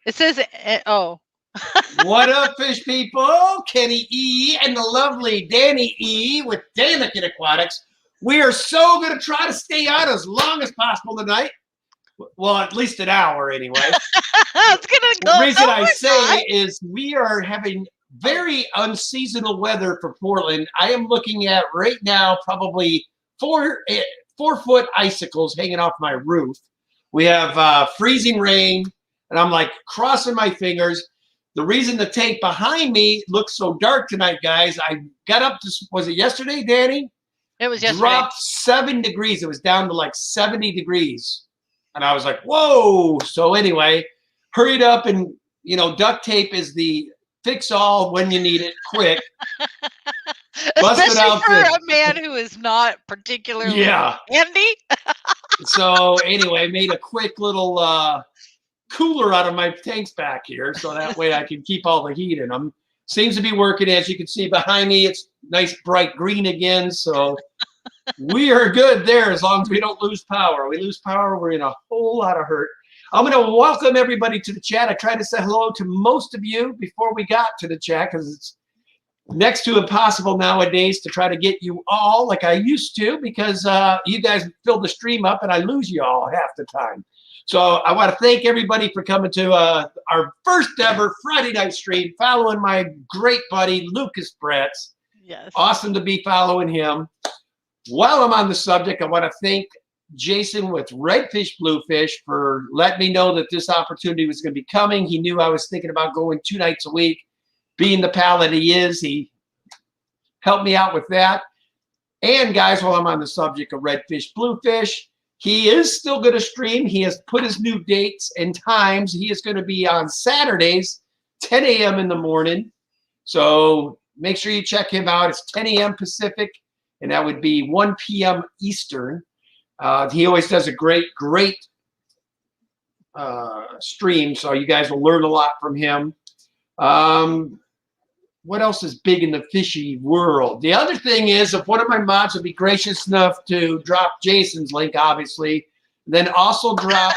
It says, oh. What up, fish people? Kenny E and the lovely Danny E with Danikin Aquatics. We are so going to try to stay on as long as possible tonight. Well, at least an hour anyway. It's gonna The go. reason Oh I my say God. is we are having very unseasonal weather for Portland. I am looking at right now probably 4 foot icicles hanging off my roof. We have freezing rain, and I'm like crossing my fingers. The reason the tank behind me looks so dark tonight, guys, I got up to, was it yesterday, Danny? It was yesterday. Dropped 7 degrees. It was down to like 70 degrees. And I was like, whoa. So anyway, hurried up and, duct tape is the fix all when you need it quick. Especially for a man who is not particularly handy. So anyway, made a quick little cooler out of my tanks back here so that way I can keep all the heat in them. Seems to be working. As you can see behind me, it's nice bright green again. So we are good there as long as we don't lose power. We lose power, we're in a whole lot of hurt. I'm going to welcome everybody to the chat. I tried to say hello to most of you before we got to the chat because it's next to impossible nowadays to try to get you all like I used to because you guys fill the stream up and I lose you all half the time. So I want to thank everybody for coming to our first ever Friday night stream, following my great buddy, Lucas Bretz. Yes. Awesome to be following him. While I'm on the subject, I want to thank Jason with Redfish Bluefish for letting me know that this opportunity was going to be coming. He knew I was thinking about going 2 nights a week. Being the pal that he is, he helped me out with that. And guys, while I'm on the subject of Redfish Bluefish, he is still going to stream. He has put his new dates and times. He is going to be on Saturdays, 10 a.m. in the morning. So make sure you check him out. It's 10 a.m. Pacific, and that would be 1 p.m. Eastern. He always does a great stream, so you guys will learn a lot from him. What else is big in the fishy world? The other thing is, if one of my mods would be gracious enough to drop Jason's link, obviously, then also drop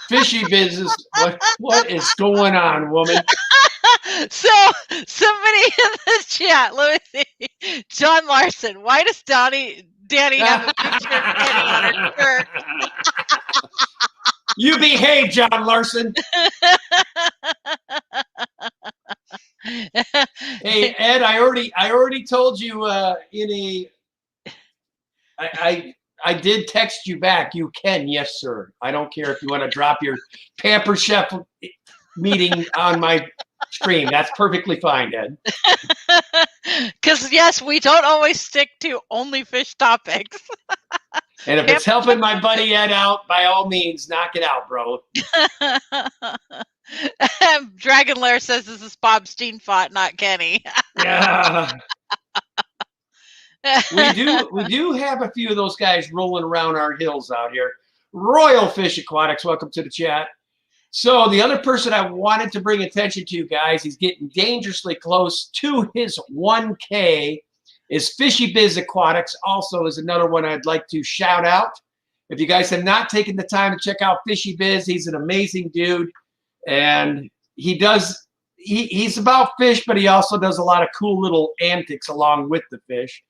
Fishy Business. What is going on, woman? So somebody in the chat, let me see. John Larson, why does Danny have a picture of Kenny on her shirt? You behave, John Larson. Hey Ed, I already told you I did text you back. You can, yes sir. I don't care if you want to drop your Pamper Chef meeting on my stream. That's perfectly fine, Ed. Because yes, we don't always stick to only fish topics. And if it's helping my buddy Ed out, by all means, knock it out, bro. Dragon Lair says this is Bob Steenfott, not Kenny. Yeah. We do have a few of those guys rolling around our hills out here. Royal Fish Aquatics, welcome to the chat. So the other person I wanted to bring attention to, guys, he's getting dangerously close to his 1K, is Fishy Biz Aquatics. Also is another one I'd like to shout out. If you guys have not taken the time to check out Fishy Biz, he's an amazing dude. And he's about fish, but he also does a lot of cool little antics along with the fish.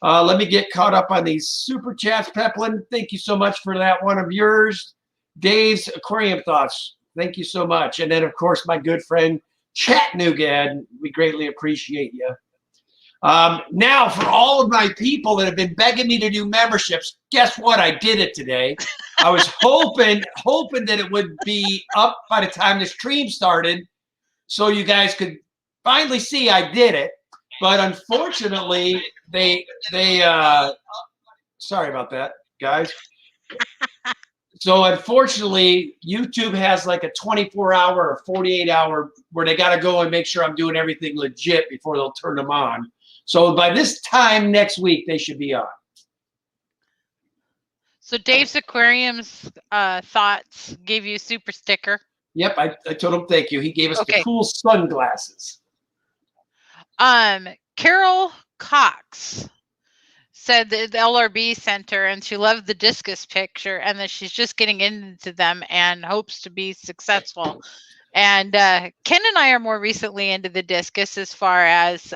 Let me get caught up on these super chats. Peplin, thank you so much for that one of yours. Dave's aquarium thoughts, thank you so much. And then, of course, my good friend Chattanooga, we greatly appreciate you. Now, for all of my people that have been begging me to do memberships, guess what? I did it today. I was hoping that it would be up by the time the stream started so you guys could finally see I did it. But unfortunately, they sorry about that, guys. So unfortunately, YouTube has like a 24-hour or 48-hour where they got to go and make sure I'm doing everything legit before they'll turn them on. So by this time next week, they should be on. So Dave's Aquarium's thoughts gave you a super sticker. Yep, I told him thank you. He gave us the cool sunglasses. Carol Cox said that the LRB sent her, and she loved the discus picture, and that she's just getting into them and hopes to be successful. And Ken and I are more recently into the discus, as far as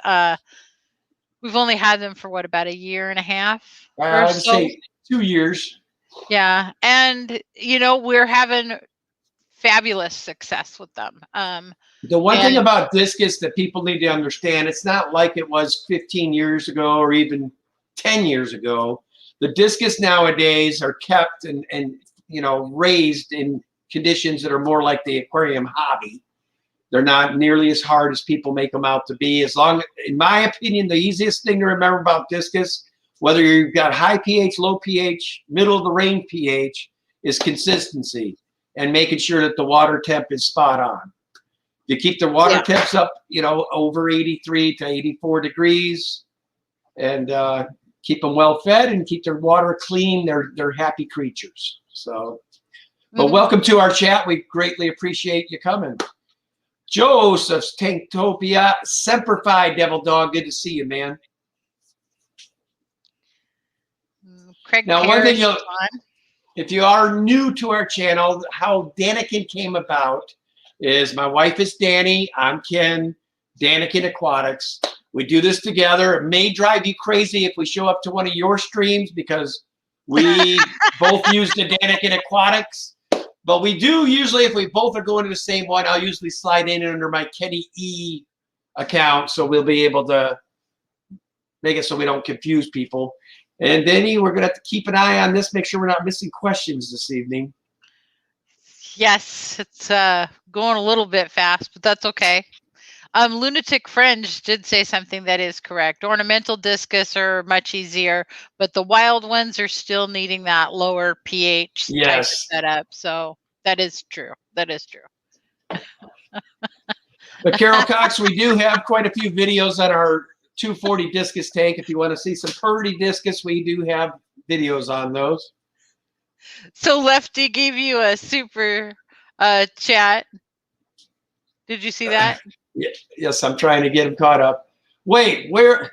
we've only had them for what, about a year and a half or I'd so. say 2 years. Yeah, and we're having fabulous success with them. The one thing and about discus that people need to understand, it's not like it was 15 years ago or even 10 years ago. The discus nowadays are kept and raised in conditions that are more like the aquarium hobby. They're not nearly as hard as people make them out to be. In my opinion, the easiest thing to remember about discus, whether you've got high pH, low pH, middle of the range pH, is consistency and making sure that the water temp is spot on. You keep the water temps up, over 83 to 84 degrees, and keep them well fed and keep their water clean. They're happy creatures. So, but welcome to our chat. We greatly appreciate you coming. Joseph's Tanktopia, Semper Fi, Devil Dog. Good to see you, man. Craig now, Parrish, one thing if you are new to our channel, how Daniken came about is my wife is Danny, I'm Ken, Daniken Aquatics. We do this together. It may drive you crazy if we show up to one of your streams because we both use the Daniken Aquatics. But we do usually, if we both are going to the same one, I'll usually slide in under my Kenny E account, so we'll be able to make it so we don't confuse people. And Denny, we're going to have to keep an eye on this, make sure we're not missing questions this evening. Yes, it's going a little bit fast, but that's okay. Lunatic Fringe did say something that is correct. Ornamental discus are much easier, but the wild ones are still needing that lower pH type of setup. So that is true. That is true. But Carol Cox, we do have quite a few videos on our 240 discus tank. If you want to see some pretty discus, we do have videos on those. So Lefty gave you a super chat. Did you see that? Yes, I'm trying to get him caught up. Wait, where?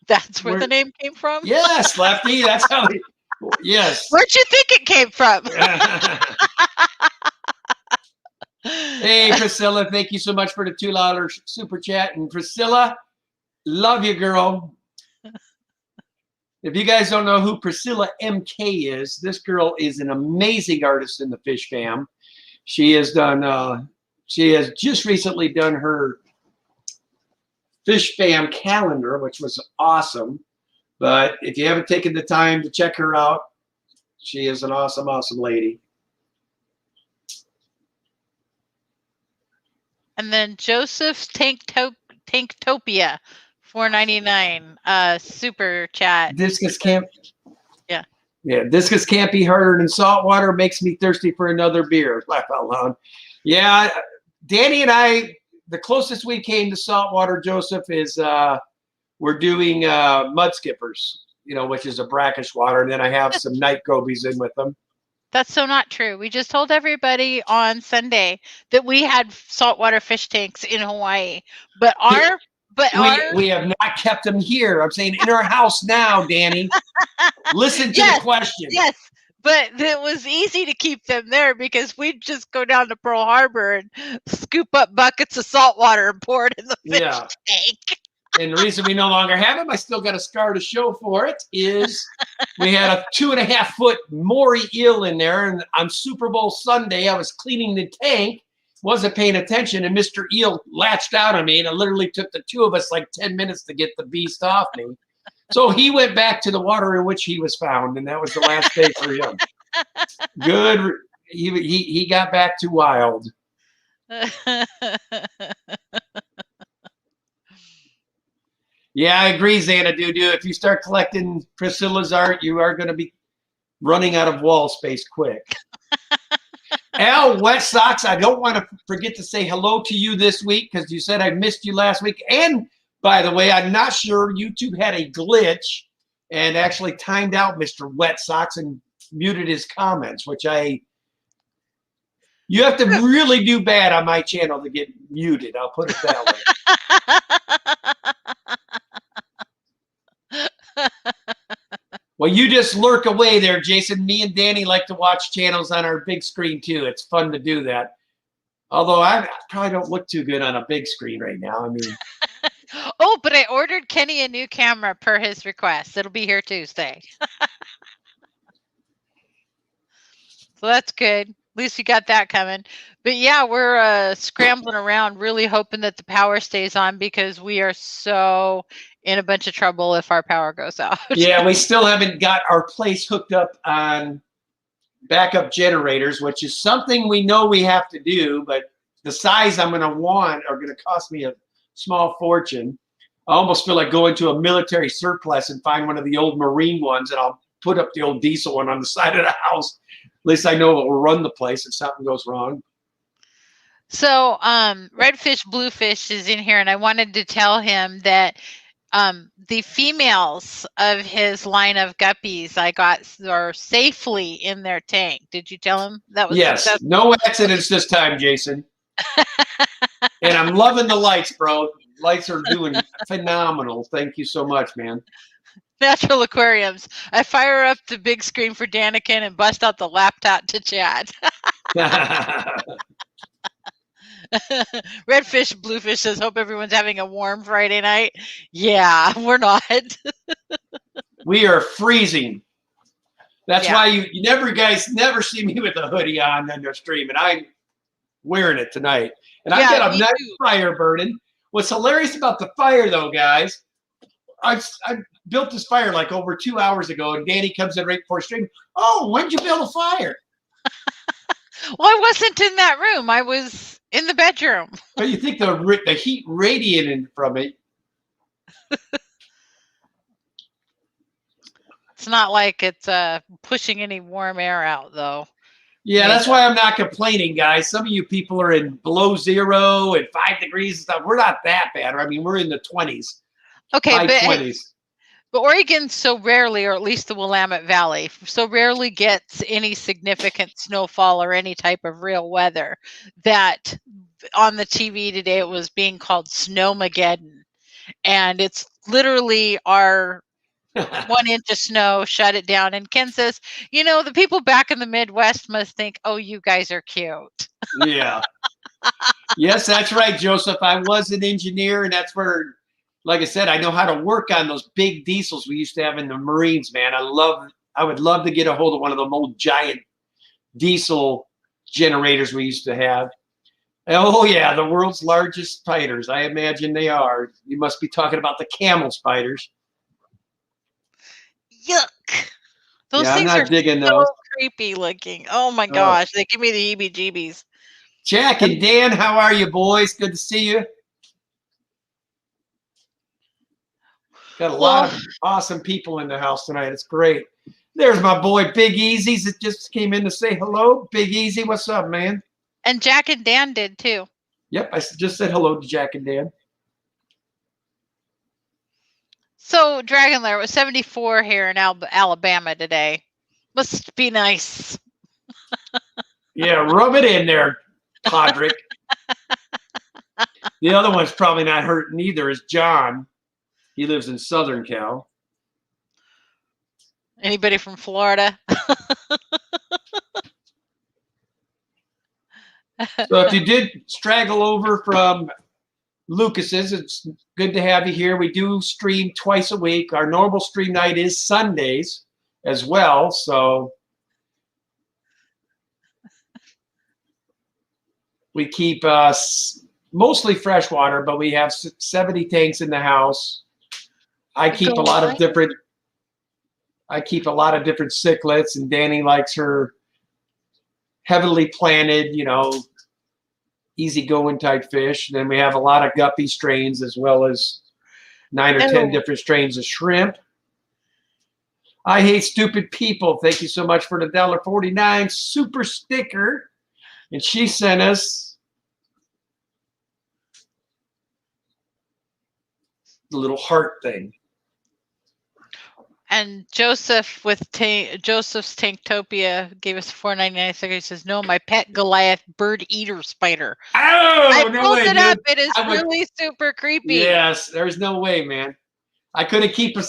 That's where the name came from? Yes, Lefty. That's how yes. Where'd you think it came from? Hey, Priscilla, thank you so much for the $2 super chat. And Priscilla, love you, girl. If you guys don't know who Priscilla MK is, this girl is an amazing artist in the Fish Fam. She has done, she has just recently done her Fish Fam calendar, which was awesome. But if you haven't taken the time to check her out, she is an awesome, awesome lady. And then Joseph's Tanktopia, $4.99 super chat. Discus can't. Yeah. Yeah, discus can't be harder than salt water. Makes me thirsty for another beer. Laugh out loud. Yeah, Danny and I, the closest we came to saltwater, Joseph, is we're doing mud skippers, which is a brackish water, and then I have some night gobies in with them. That's so not true. We just told everybody on Sunday that we had saltwater fish tanks in Hawaii, but we have not kept them here. I'm saying in our house now, Danny. Listen to the question. Yes. But it was easy to keep them there because we'd just go down to Pearl Harbor and scoop up buckets of salt water and pour it in the fish tank. And the reason we no longer have them, I still got a scar to show for it, is we had a 2.5-foot Maury eel in there. And on Super Bowl Sunday, I was cleaning the tank, wasn't paying attention, and Mr. Eel latched out on me. And it literally took the two of us like 10 minutes to get the beast off me. So he went back to the water in which he was found, and that was the last day for him. Good. He got back to wild. Yeah, I agree, Xanadu. If you start collecting Priscilla's art, you are going to be running out of wall space quick. Al, Wet Socks, I don't want to forget to say hello to you this week because you said I missed you last week. And by the way, I'm not sure YouTube had a glitch and actually timed out Mr. Wet Socks and muted his comments, which you have to really do bad on my channel to get muted. I'll put it that way. Well, you just lurk away there, Jason. Me and Danny like to watch channels on our big screen too. It's fun to do that. Although I probably don't look too good on a big screen right now. I mean, Oh, but I ordered Kenny a new camera per his request. It'll be here Tuesday. So that's good. At least you got that coming. But yeah, we're scrambling around, really hoping that the power stays on because we are so in a bunch of trouble if our power goes out. Yeah, we still haven't got our place hooked up on backup generators, which is something we know we have to do, but the size I'm going to want are going to cost me a small fortune. I almost feel like going to a military surplus and find one of the old Marine ones, and I'll put up the old diesel one on the side of the house. At least I know it will run the place if something goes wrong. So Redfish Bluefish is in here, and I wanted to tell him that the females of his line of guppies I got are safely in their tank. Did you tell him that was Yes, successful? no accidents this time, Jason. And I'm loving the lights, bro. Lights are doing phenomenal. Thank you so much, man. Natural aquariums. I fire up the big screen for Daniken and bust out the laptop to chat. Redfish Bluefish says, hope everyone's having a warm Friday night. Yeah, we're not. We are freezing. That's Yeah. why you guys never see me with a hoodie on the stream, and I'm wearing it tonight. And I've got a nice fire burning. What's hilarious about the fire, though, guys, I built this fire like over 2 hours ago, and Danny comes in right before stream. Oh, when'd you build a fire? Well, I wasn't in that room. I was in the bedroom. But you think the heat radiating from it? It's not like it's pushing any warm air out, though. Yeah, that's why I'm not complaining, guys. Some of you people are in below 0 and 5 degrees and stuff. We're not that bad. I mean, we're in the 20s. Okay, high 20s. But Oregon so rarely, or at least the Willamette Valley, so rarely gets any significant snowfall or any type of real weather that on the TV today it was being called Snowmageddon. And it's literally our 1 inch of snow shut it down. And Ken says, you know, the people back in the Midwest must think, oh, you guys are cute. Yeah. Yes, that's right, Joseph. I was an engineer, and that's where, like I said, I know how to work on those big diesels we used to have in the Marines, man. I would love to get a hold of one of them old giant diesel generators we used to have. Oh, yeah, the world's largest spiders. I imagine they are. You must be talking about the camel spiders. Yuck. Those Yeah, I'm things not are digging so those. creepy looking. Oh my gosh, they give me the heebie-jeebies. Jack and Dan, how are you, boys? Good to see you. Got a lot of awesome people in the house tonight. It's great. There's my boy Big Easy that just came in to say hello. Big Easy, what's up, man? And Jack and Dan did too. Yep, I just said hello to Jack and Dan. So Dragon Lair was 74 here in Alabama today. Must be nice. Yeah, rub it in there, Podrick. The other one's probably not hurting either is John. He lives in Southern Cal. Anybody from Florida? So if you did straggle over from Lucas's, it's good to have you here. We do stream twice a week. Our normal stream night is Sundays as well. So we keep mostly freshwater, but we have 70 tanks in the house. I keep a lot of different cichlids, and Danny likes her heavily planted, you know, easygoing type fish. Then we have a lot of guppy strains as well as 9 or 10 different strains of shrimp. I hate stupid people. Thank you so much for the $1.49 super sticker. And she sent us the little heart thing. And Joseph with Joseph's Tanktopia gave us $4.99. He says, "No, my pet Goliath bird eater spider." Oh, I no pulled way, it up. dude. It is really super creepy. Yes, there's no way, man. I couldn't keep a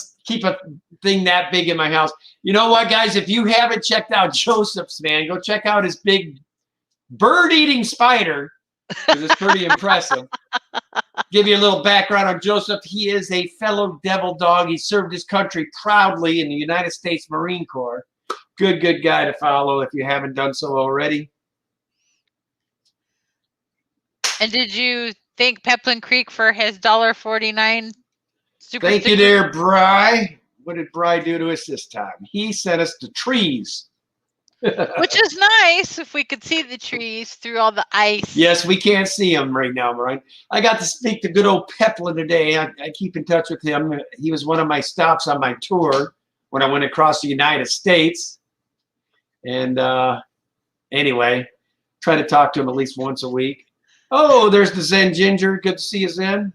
thing that big in my house. You know what, guys? If you haven't checked out Joseph's, man, go check out his big bird-eating spider, because it's pretty impressive. Give you a little background on Joseph. He is a fellow devil dog. He served his country proudly in the United States Marine Corps. Good guy to follow if you haven't done so already. And did you thank Peplin Creek for his $1.49 super Thank you sticker? there, Bry. What did Bry do to us this time? He sent us to trees. Which is nice if we could see the trees through all the ice. Yes, we can't see him right now, Brian. I got to speak to good old Peplin today. I keep in touch with him. He was one of my stops on my tour when I went across the United States. And anyway, try to talk to him at least once a week. Oh, there's the Zen Ginger. Good to see you, Zen.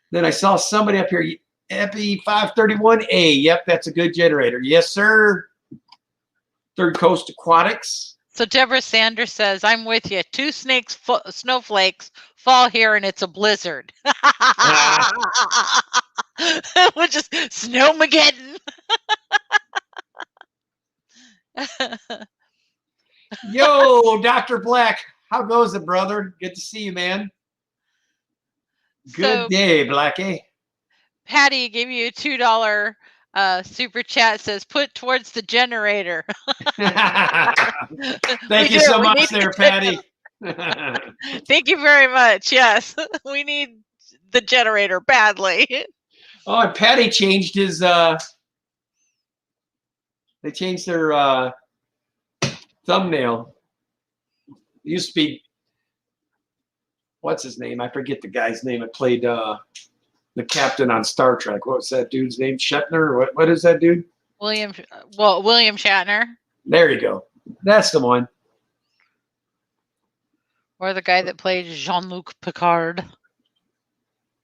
Then I saw somebody up here, Epi 531A. Yep, that's a good generator. Yes, sir. Third Coast Aquatics. So Deborah Sanders says, I'm with you. 2 snowflakes fall here and it's a blizzard. We'll just snowmageddon. Yo, Dr. Black. How goes it, brother? Good to see you, man. Good day, Blackie. Patty gave you a $2 super chat, says put towards the generator. Thank you so much there, Patty. Thank you very much. Yes, we need the generator badly. Oh, and Patty changed his they changed their thumbnail. It used to be, what's his name? I forget the guy's name. It played the captain on Star Trek. What was that dude's name? Shatner? What is that dude? William Shatner. There you go. That's the one. Or the guy that played Jean-Luc Picard.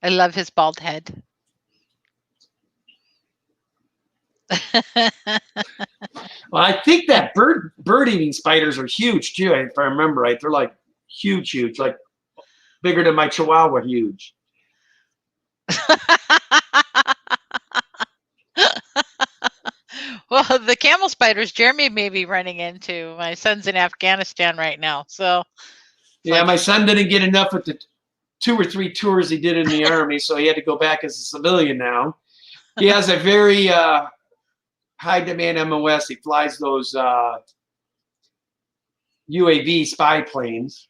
I love his bald head. Well, I think that bird-eating spiders are huge too, if I remember right. They're like huge, like bigger than my Chihuahua huge. Well, the camel spiders Jeremy may be running into. My son's in Afghanistan right now, so yeah, like, my son didn't get enough with the 2 or 3 tours he did in the Army, so he had to go back as a civilian now. He has a very high demand MOS. He flies those UAV spy planes.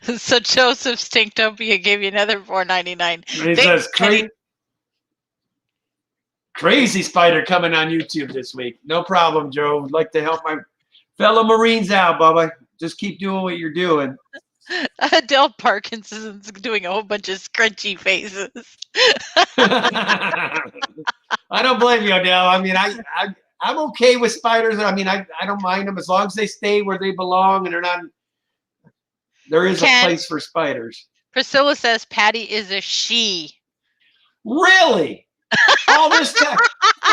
So Joseph Stinktopia gave you another $4.99. He says crazy spider coming on YouTube this week. No problem, Joe. I'd like to help my fellow Marines out, Bubba. Just keep doing what you're doing. Adele Parkinson's doing a whole bunch of scrunchy faces. I don't blame you, Adele. I mean, I'm okay with spiders. I mean, I don't mind them as long as they stay where they belong and they're not. There is a place for spiders. Priscilla says Patty is a she. Really? All this time?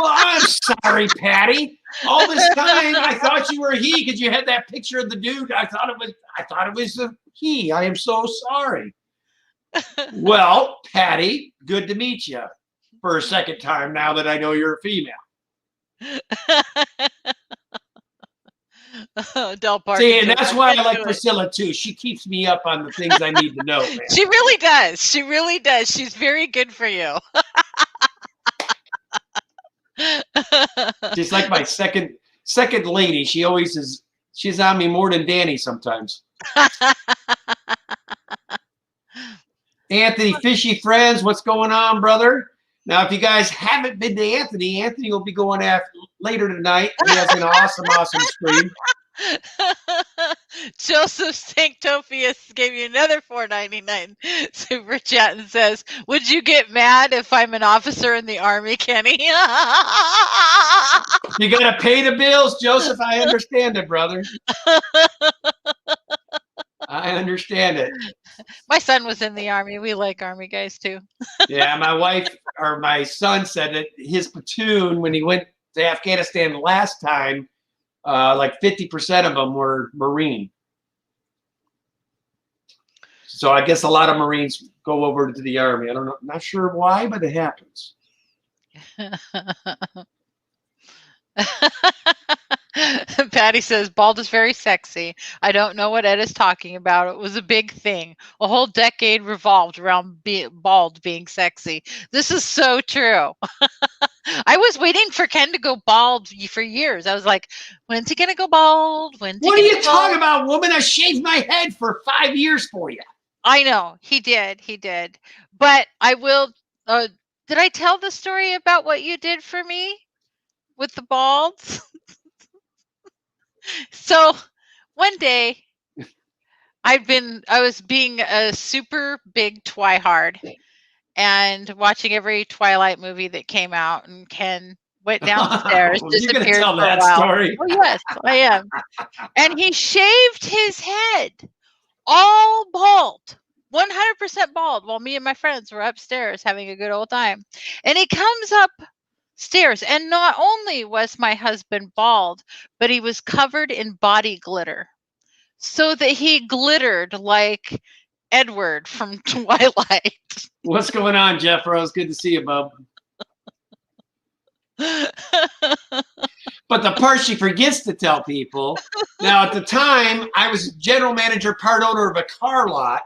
Well, I'm sorry, Patty. All this time I thought you were a he because you had that picture of the dude. I thought it was a he. I am so sorry. Well, Patty, good to meet you for a second time now that I know you're a female. Del Park. See, and that's why I like Priscilla too. She keeps me up on the things I need to know, man. She really does. She really does. She's very good for you. She's like my second lady. She always is. She's on me more than Danny sometimes. Anthony, Fishy Friends, what's going on, brother? Now, if you guys haven't been to Anthony, Anthony will be going later tonight. He has an awesome stream. Joseph Sanctopius gave you another $4.99 super chat and says, "Would you get mad if I'm an officer in the Army, Kenny?" You gotta pay the bills, Joseph. I understand it, brother. I understand it. My son was in the Army. We like Army guys too. Yeah, my wife or my son said that his platoon, when he went to Afghanistan last time, like 50% of them were Marine. So I guess a lot of Marines go over to the Army. I don't know, not sure why, but it happens. Patty says bald is very sexy. I don't know what Ed is talking about. It was a big thing. A whole decade revolved around bald being sexy. This is so true. I was waiting for Ken to go bald for years. I was like, when's he gonna go bald? What are you talking about, woman? I shaved my head for 5 years for you. I know he did. But I will. Did I tell the story about what you did for me with the balds? So one day I was being a super big twihard and watching every Twilight movie that came out, and Ken went downstairs, disappeared You're gonna tell for a that while. story. Oh yes, I am. And he shaved his head all bald, 100% bald, while me and my friends were upstairs having a good old time. And he comes upstairs, and not only was my husband bald, but he was covered in body glitter, so that he glittered like Edward from Twilight. What's going on, Jeff Rose? Good to see you, bub. But the part she forgets to tell people, now at the time, I was general manager, part owner of a car lot,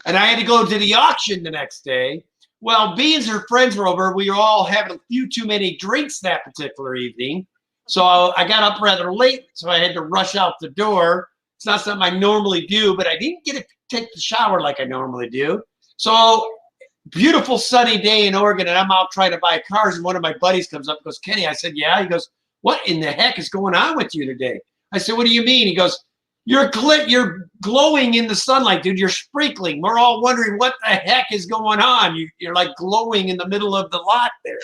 and I had to go to the auction the next day. Well, being her friends were over, we were all having a few too many drinks that particular evening. So I got up rather late, so I had to rush out the door. It's not something I normally do, but I didn't get to take the shower like I normally do. So beautiful sunny day in Oregon, and I'm out trying to buy cars, and one of my buddies comes up and goes, Kenny. I said, yeah. He goes, what in the heck is going on with you today? I said, what do you mean? He goes, you're glowing in the sunlight, dude. You're sprinkling. We're all wondering what the heck is going on. You're like glowing in the middle of the lot there.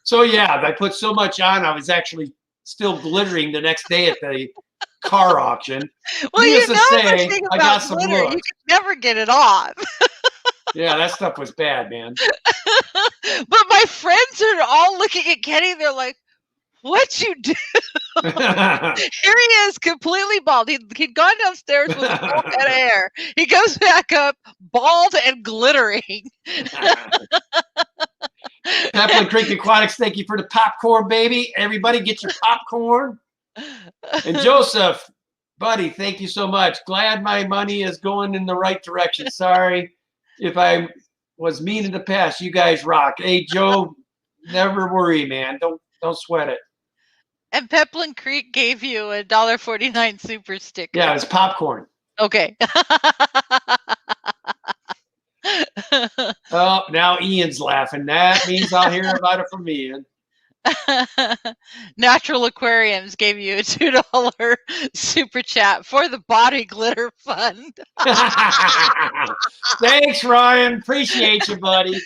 So yeah, I put so much on, I was actually still glittering the next day at the car auction. Well, Needless you know to say, the thing I about got some glitter, looks. you can never get it off. Yeah, that stuff was bad, man. But my friends are all looking at Kenny. They're like, "What you do?" Here he is, completely bald. He'd gone downstairs with a full head of hair. He goes back up, bald and glittering. Peplin Creek Aquatics, thank you for the popcorn, baby. Everybody get your popcorn. And Joseph, buddy, thank you so much. Glad my money is going in the right direction. Sorry if I was mean in the past. You guys rock. Hey, Joe, never worry, man. Don't sweat it. And Peplin Creek gave you a $1.49 super sticker. Yeah, it's popcorn. Okay. Oh, now Ian's laughing. That means I'll hear about it from Ian. Natural Aquariums gave you a $2 super chat for the body glitter fund. Thanks, Ryan. Appreciate you, buddy.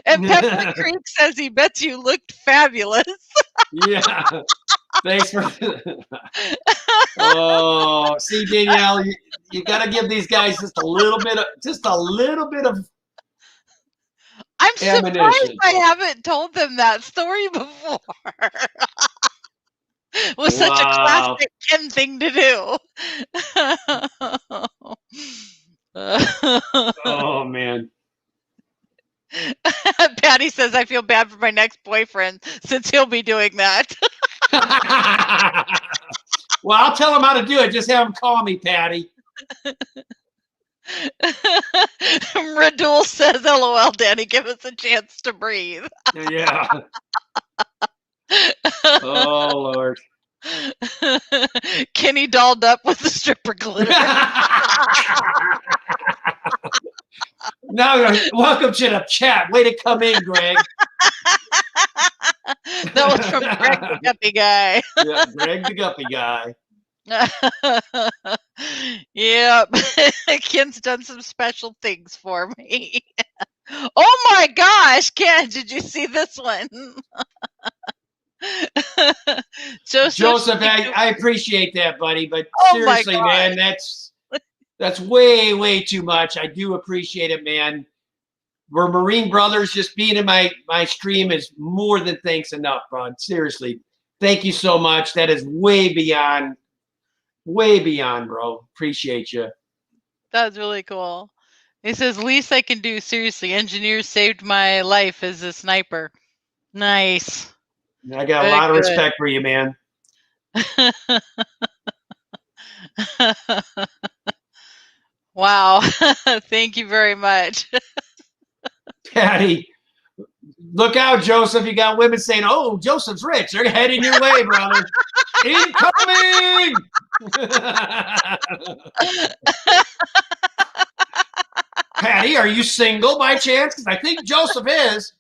And Peplin Creek says he bets you looked fabulous. Yeah. Thanks for. Oh, see, Danielle, you got to give these guys just a little bit of. I'm surprised ammunition. I haven't told them that story before. It was such a classic Ken thing to do. Oh, man. Patty says, I feel bad for my next boyfriend since he'll be doing that. Well, I'll tell him how to do it. Just have him call me, Patty. Radul says, LOL, Danny, give us a chance to breathe. Yeah. Oh, Lord. Kenny dolled up with the stripper glitter. Now, welcome to the chat. Way to come in, Greg. That was from Greg the Guppy Guy. Yeah, Greg the Guppy Guy. Yep. Ken's done some special things for me. Oh my gosh, Ken, did you see this one? Joseph, I appreciate that, buddy, but seriously, man, that's way too much. I do appreciate it, man. We're Marine brothers. Just being in my stream is more than thanks enough, bud. Seriously, thank you so much. That is way beyond, bro. Appreciate you. That's really cool. He says, least I can do, seriously. Engineers saved my life as a sniper. Nice. I got a Very lot of good. respect for you, man. Wow. Thank you very much. Patty, look out, Joseph. You got women saying, oh, Joseph's rich. They're heading your way, brother. Incoming! Patty, are you single by chance? Because I think Joseph is.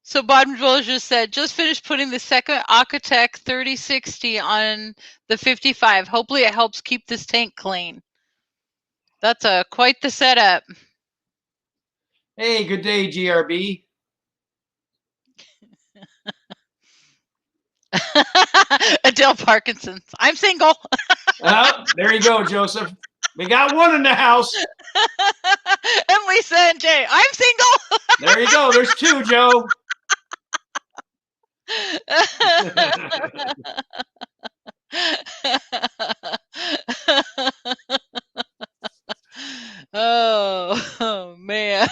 So Bottomville just said, just finished putting the second Aquatech 3060 on the 55. Hopefully it helps keep this tank clean. That's quite the setup. Hey, good day, GRB. Adele Parkinson's. I'm single. Oh, there you go, Joseph. We got one in the house. And Lisa and Jay. I'm single. There you go. There's two, Joe. Oh man.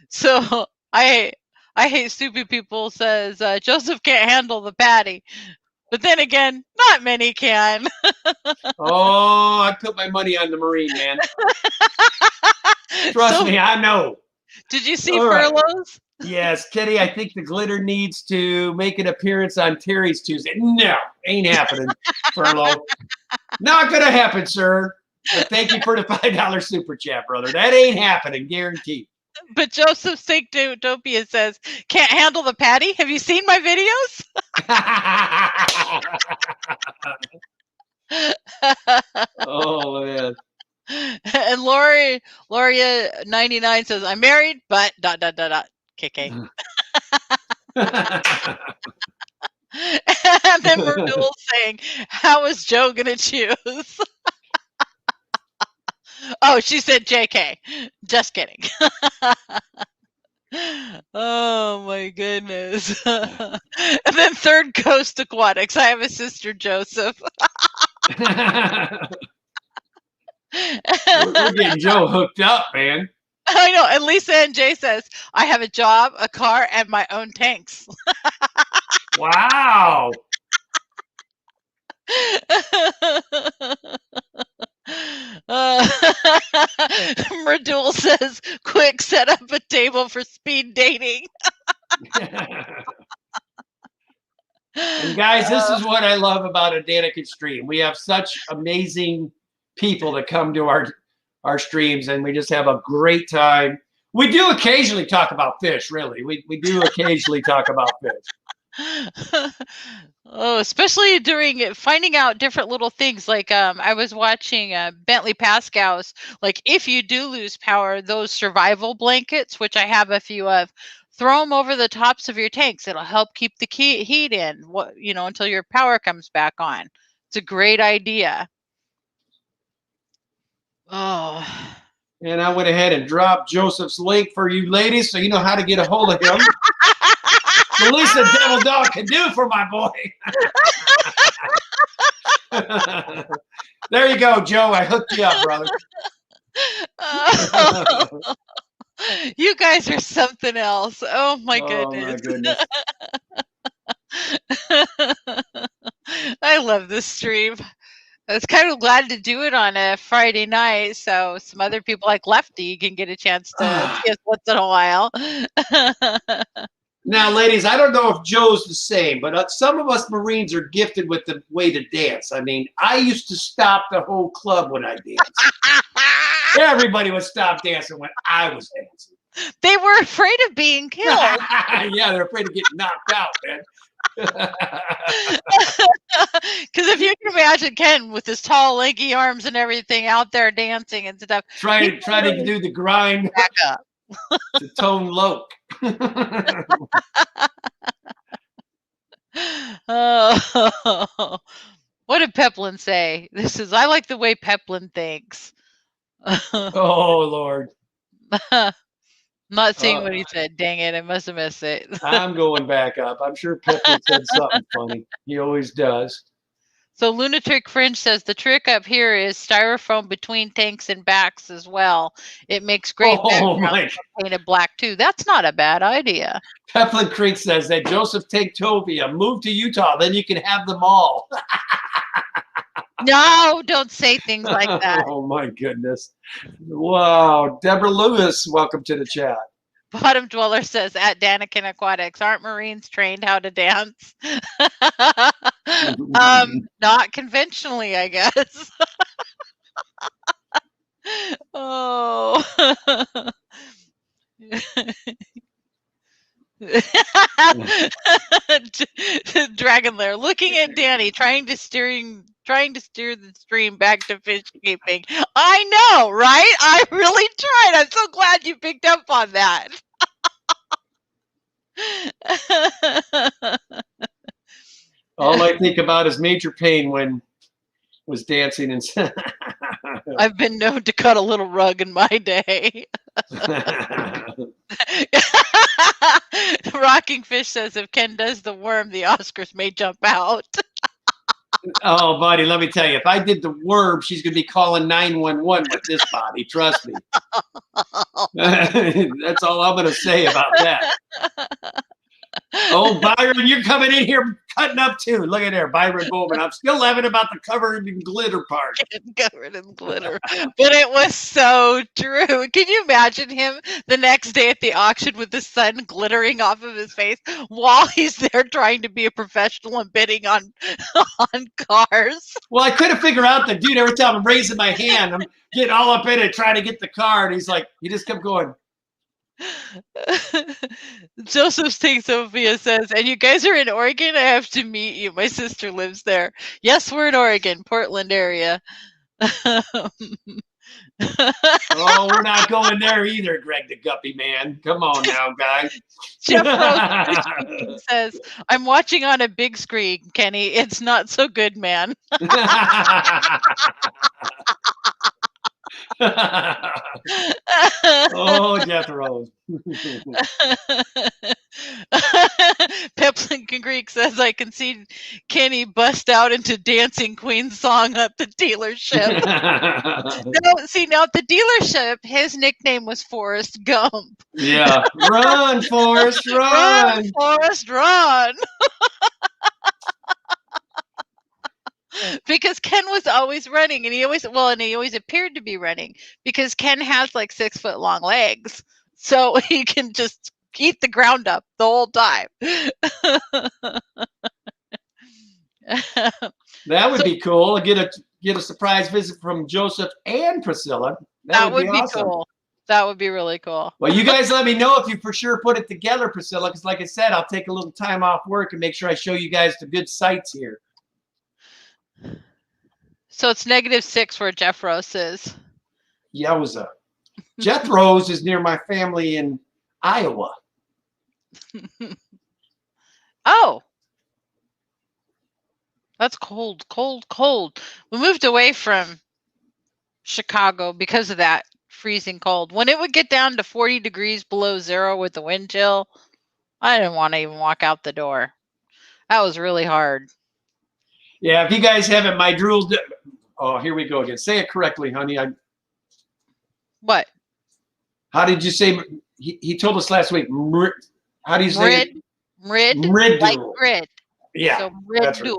So I hate stupid people says Joseph can't handle the patty. But then again, not many can. Oh, I put my money on the Marine, man. Trust me, I know. Did you see Furloughs? Right. Yes, Kitty, I think the glitter needs to make an appearance on Terry's Tuesday. No, ain't happening, Furlough. Not going to happen, sir. But thank you for the $5 super chat, brother. That ain't happening, guaranteed. But Joseph Synctopia says, can't handle the patty. Have you seen my videos? Oh, man. And Loria 99 says, I'm married, but ... KK. And then Merdul saying, how is Joe going to choose? Oh, she said JK. Just kidding. Oh my goodness. And then Third Coast Aquatics. I have a sister, Joseph. We're getting Joe hooked up, man. I know. And Lisa and Jay says, I have a job, a car, and my own tanks. Wow. Merdul says, quick, set up a table for speed dating. And guys, this is what I love about a Danica stream. We have such amazing people that come to our streams, and we just have a great time. We do occasionally talk about fish, really. We do occasionally talk about fish. Oh, especially during finding out different little things. Like I was watching Bentley Pascal's, like if you do lose power, those survival blankets, which I have a few of, throw them over the tops of your tanks. It'll help keep the heat in, until your power comes back on. It's a great idea. Oh. And I went ahead and dropped Joseph's link for you ladies, so you know how to get a hold of him. The least a devil dog can do for my boy. There you go, Joe. I hooked you up, brother. You guys are something else. Oh my goodness. I love this stream. I was kind of glad to do it on a Friday night, so some other people like Lefty can get a chance to see us once in a while. Now, ladies, I don't know if Joe's the same, but some of us Marines are gifted with the way to dance. I mean, I used to stop the whole club when I danced. Everybody would stop dancing when I was dancing. They were afraid of being killed. Yeah, they're afraid of getting knocked out, man. Because if you can imagine Ken with his tall, lanky arms and everything out there dancing and stuff. Try to do the grind. Back up. The tone low. Oh, what did Peplin say? I like the way Peplin thinks. Oh, Lord. Not seeing what he said. Dang it. I must have missed it. I'm going back up. I'm sure Pippin said something funny. He always does. So Lunatic Fringe says the trick up here is styrofoam between tanks and backs as well. It makes great background painted black too. That's not a bad idea. Peplin Creek says that Joseph Tovia move to Utah, then you can have them all. No, don't say things like that. Oh my goodness. Wow. Deborah Lewis, welcome to the chat. Bottom Dweller says at Daniken Aquatics, aren't Marines trained how to dance? Not conventionally, I guess. Oh. Dragon Lair looking at Danny trying to steer the stream back to fish keeping. I know, right? I really tried. I'm so glad you picked up on that. All I think about is Major Payne when was dancing and I've been known to cut a little rug in my day. Rocking Fish says if Ken does the worm, the Oscars may jump out. Oh, buddy, let me tell you, if I did the worm, she's going to be calling 911 with this body. Trust me. That's all I'm going to say about that. Oh, Byron, you're coming in here cutting up too. Look at there, Byron Bowman. I'm still laughing about the covered in glitter part. Covered in glitter. But it was so true. Can you imagine him the next day at the auction with the sun glittering off of his face while he's there trying to be a professional and bidding on cars? Well, I couldn't figure out the dude. Every time I'm raising my hand, I'm getting all up in it trying to get the car. And he's like, he just kept going. Joseph Sting Sophia says, and you guys are in Oregon? I have to meet you. My sister lives there. Yes, we're in Oregon, Portland area. Oh, we're not going there either, Greg the Guppy man. Come on now, guys. Jeff Rose says, I'm watching on a big screen, Kenny. It's not so good, man. Oh, Jeff Rose. Peplinkin Greek says I can see Kenny bust out into Dancing Queen song at the dealership. No, see, now at the dealership, his nickname was Forrest Gump. Yeah. Run, Forrest, run. Run, Forrest, run. Because Ken was always running, and he always appeared to be running because Ken has like 6 foot long legs, so he can just eat the ground up the whole time. That would be cool. Get a surprise visit from Joseph and Priscilla. That would be awesome. cool. That would be really cool. Well, you guys let me know if you for sure put it together, Priscilla, because like I said, I'll take a little time off work and make sure I show you guys the good sites here. So it's -6 where Jeff Rose is. Yowza. Jeff Rose is near my family in Iowa. Oh. That's cold, cold, cold. We moved away from Chicago because of that freezing cold. When it would get down to 40 degrees below zero with the wind chill, I didn't want to even walk out the door. That was really hard. Yeah, if you guys haven't, my drool. Oh, here we go again. Say it correctly, honey. What? How did you say? He told us last week. How do you say it? Mrid. Like grid. Yeah, so that's right.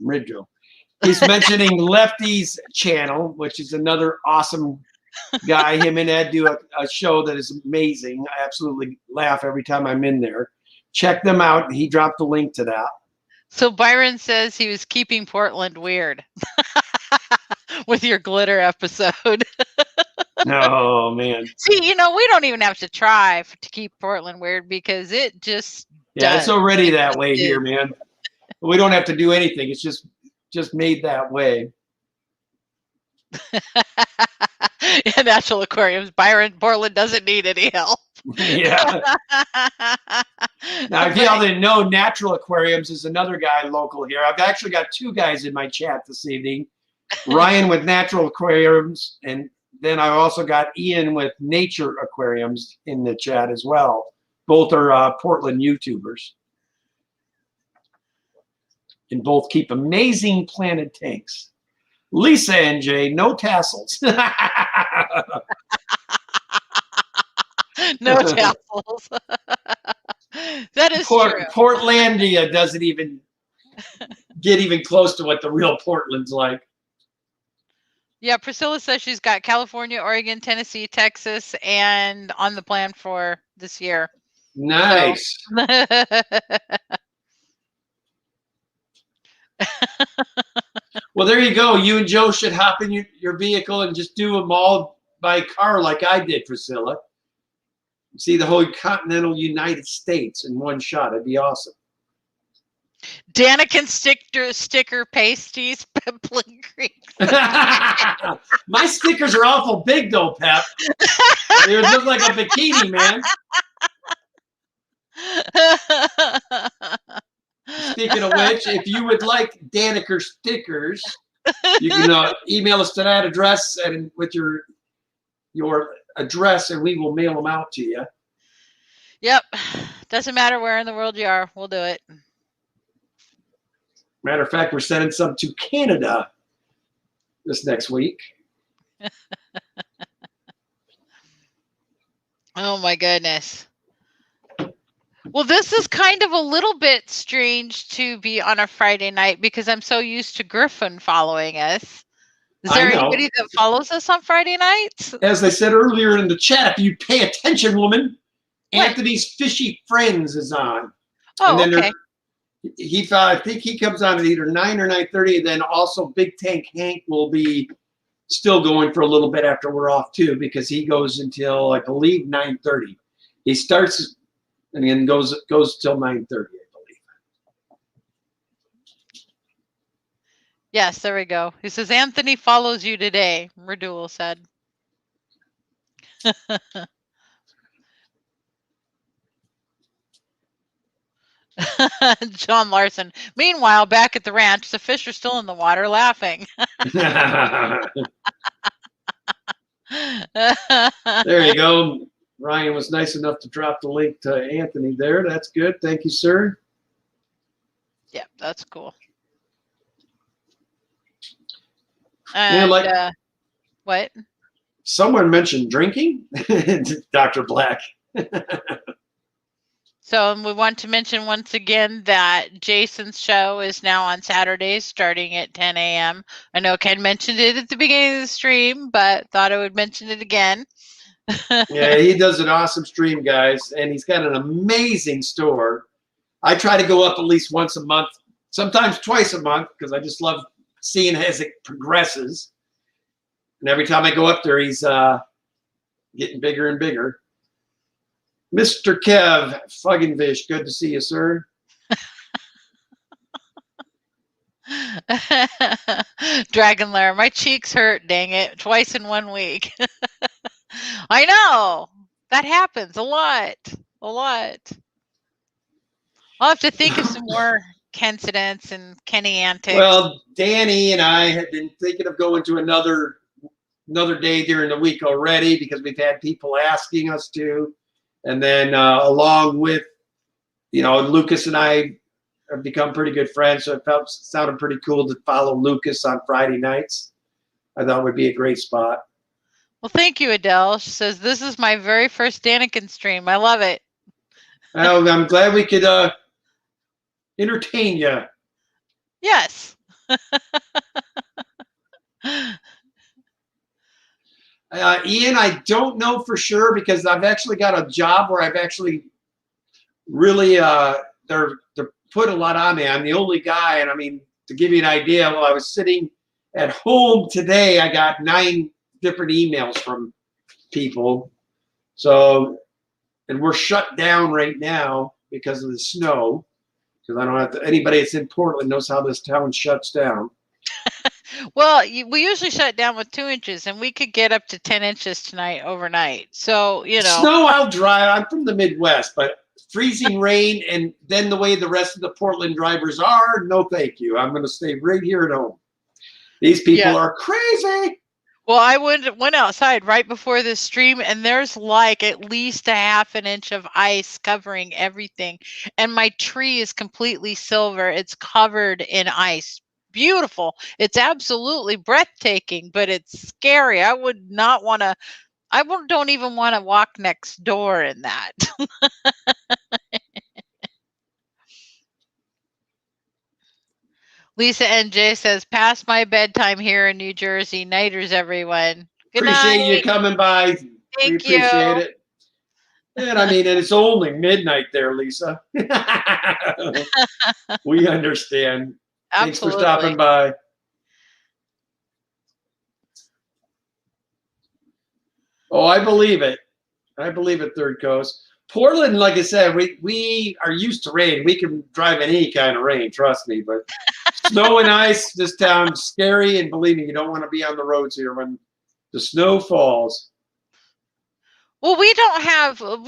Mrid. He's mentioning Lefty's channel, which is another awesome guy. Him and Ed do a show that is amazing. I absolutely laugh every time I'm in there. Check them out. He dropped the link to that. So Byron says he was keeping Portland weird with your glitter episode. Oh, man. See, we don't even have to try to keep Portland weird because it just does. It's already that way here, man. We don't have to do anything. It's just made that way. Yeah, natural aquariums. Portland doesn't need any help. Yeah. Now, if y'all didn't know, Natural Aquariums is another guy local here. I've actually got 2 guys in my chat this evening. Ryan with Natural Aquariums and then I also got Ian with Nature Aquariums in the chat as well. Both are Portland YouTubers. And both keep amazing planted tanks. Lisa NJ, no tassels. No tassels. That is true. Portlandia doesn't even get even close to what the real Portland's like. Yeah, Priscilla says she's got California, Oregon, Tennessee, Texas, and on the plan for this year. Nice. So. Well, there you go. You and Joe should hop in your vehicle and just do them all by car like I did, Priscilla. See the whole continental United States in one shot. It'd be awesome. Daniken sticker pasties, Pepplin Creek. My stickers are awful big though, Pep. They look like a bikini, man. Speaking of which, if you would like Daniker stickers, you can email us to that address and with your address, and we will mail them out to you. Yep. Doesn't matter where in the world you are. We'll do it. Matter of fact, we're sending some to Canada this next week. Oh, my goodness. Well, this is kind of a little bit strange to be on a Friday night because I'm so used to Griffin following us. Is there anybody that follows us on Friday nights? As I said earlier in the chat, if you pay attention, woman, what? Anthony's Fishy Friends is on. Oh, and then okay. I think he comes on at either 9 or 9:30, and then also Big Tank Hank will be still going for a little bit after we're off too, because he goes until I believe 9:30. He starts and then goes till 9:30, I believe. Yes, there we go. He says Anthony follows you today. Radul said. John Larson. Meanwhile, back at the ranch, the fish are still in the water laughing. There you go. Ryan was nice enough to drop the link to Anthony there. That's good. Thank you, sir. Yep, that's cool. And what? Someone mentioned drinking, Dr. Black. So we want to mention once again that Jason's show is now on Saturdays starting at 10 a.m. I know Ken mentioned it at the beginning of the stream, but thought I would mention it again. Yeah, he does an awesome stream, guys, and he's got an amazing store. I try to go up at least once a month, sometimes twice a month, because I just love seeing as it progresses. And every time I go up there, he's getting bigger and bigger. Mr. Kev Fuggenfish, good to see you, sir. Dragon Lair, my cheeks hurt, dang it, twice in 1 week. I know. That happens a lot. A lot. I'll have to think of some more coincidence and Kenny antics. Well, Danny and I have been thinking of going to another day during the week already because we've had people asking us to. And then along with, Lucas and I have become pretty good friends. So it sounded pretty cool to follow Lucas on Friday nights. I thought it would be a great spot. Well, thank you, Adele. She says, this is my very first Daniken stream. I love it. Well, I'm glad we could entertain you. Yes. Ian, I don't know for sure because I've actually got a job where I've actually really they're put a lot on me. I'm the only guy, and I mean, to give you an idea, while I was sitting at home today, I got 9 different emails from people. So, and we're shut down right now because of the snow. Because I don't have to, anybody that's in Portland knows how this town shuts down. Well, we usually shut down with 2 inches, and we could get up to 10 inches tonight overnight. So, Snow, I'll drive. I'm from the Midwest, but freezing rain and then the way the rest of the Portland drivers are, no thank you. I'm going to stay right here at home. These people are crazy. Well, I went outside right before this stream, and there's like at least a half an inch of ice covering everything. And my tree is completely silver. It's covered in ice. Beautiful. It's absolutely breathtaking, but it's scary. I would not want to, don't even want to walk next door in that. Lisa NJ says, past my bedtime here in New Jersey. Nighters, everyone. Good Appreciate you night. coming by. We Thank appreciate you. it. And I mean, and it's only midnight there, Lisa. We understand. Thanks for stopping by. Oh, I believe it. I believe it, Third Coast. Portland, like I said, we are used to rain. We can drive in any kind of rain, trust me. But snow and ice, this town's scary. And believe me, you don't want to be on the roads here when the snow falls. Well, we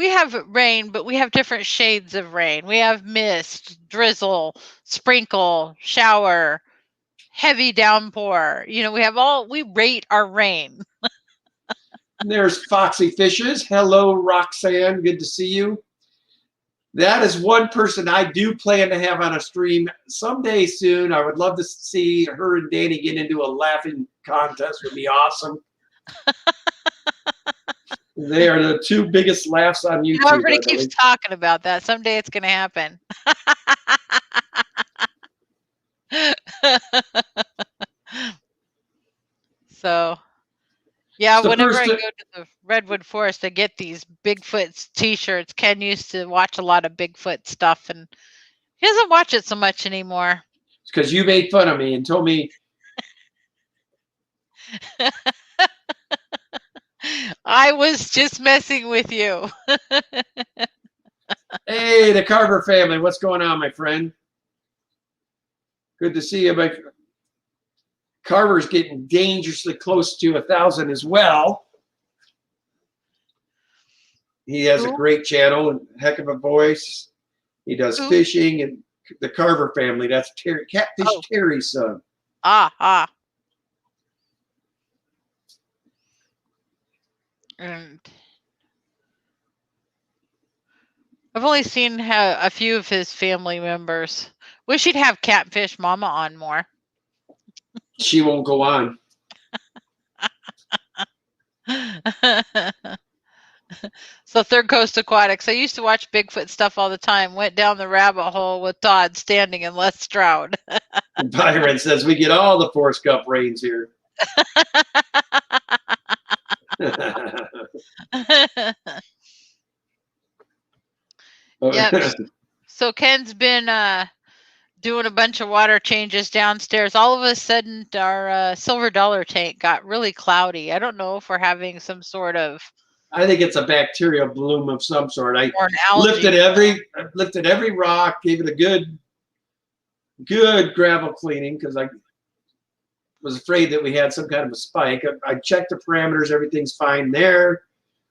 have rain, but we have different shades of rain. We have mist, drizzle, sprinkle, shower, heavy downpour. You know, we rate our rain. There's Foxy Fishes. Hello, Roxanne. Good to see you. That is one person I do plan to have on a stream someday soon. I would love to see her and Danny get into a laughing contest. Would be awesome. They are the two biggest laughs on YouTube. Everybody keeps talking about that. Someday it's going to happen. So, yeah, whenever I go to the Redwood Forest, I get these Bigfoot t-shirts. Ken used to watch a lot of Bigfoot stuff, and he doesn't watch it so much anymore. It's because you made fun of me and told me. I was just messing with you. Hey, the Carver family. What's going on, my friend? Good to see you. My Carver's getting dangerously close to 1,000 as well. He has a great channel and heck of a voice. He does fishing, and the Carver family. That's Catfish Terry's son. And I've only seen a few of his family members. Wish he'd have Catfish Mama on more. She won't go on. So Third Coast Aquatics. I used to watch Bigfoot stuff all the time. Went down the rabbit hole with Todd Standing and Les Stroud. Byron says we get all the Forrest Gump rains here. Yep. So Ken's been doing a bunch of water changes downstairs. All of a sudden, our silver dollar tank got really cloudy. I don't know if we're having some sort of. I think it's a bacterial bloom of some sort. I lifted every rock, gave it a good gravel cleaning because I was afraid that we had some kind of a spike. I checked the parameters, everything's fine there.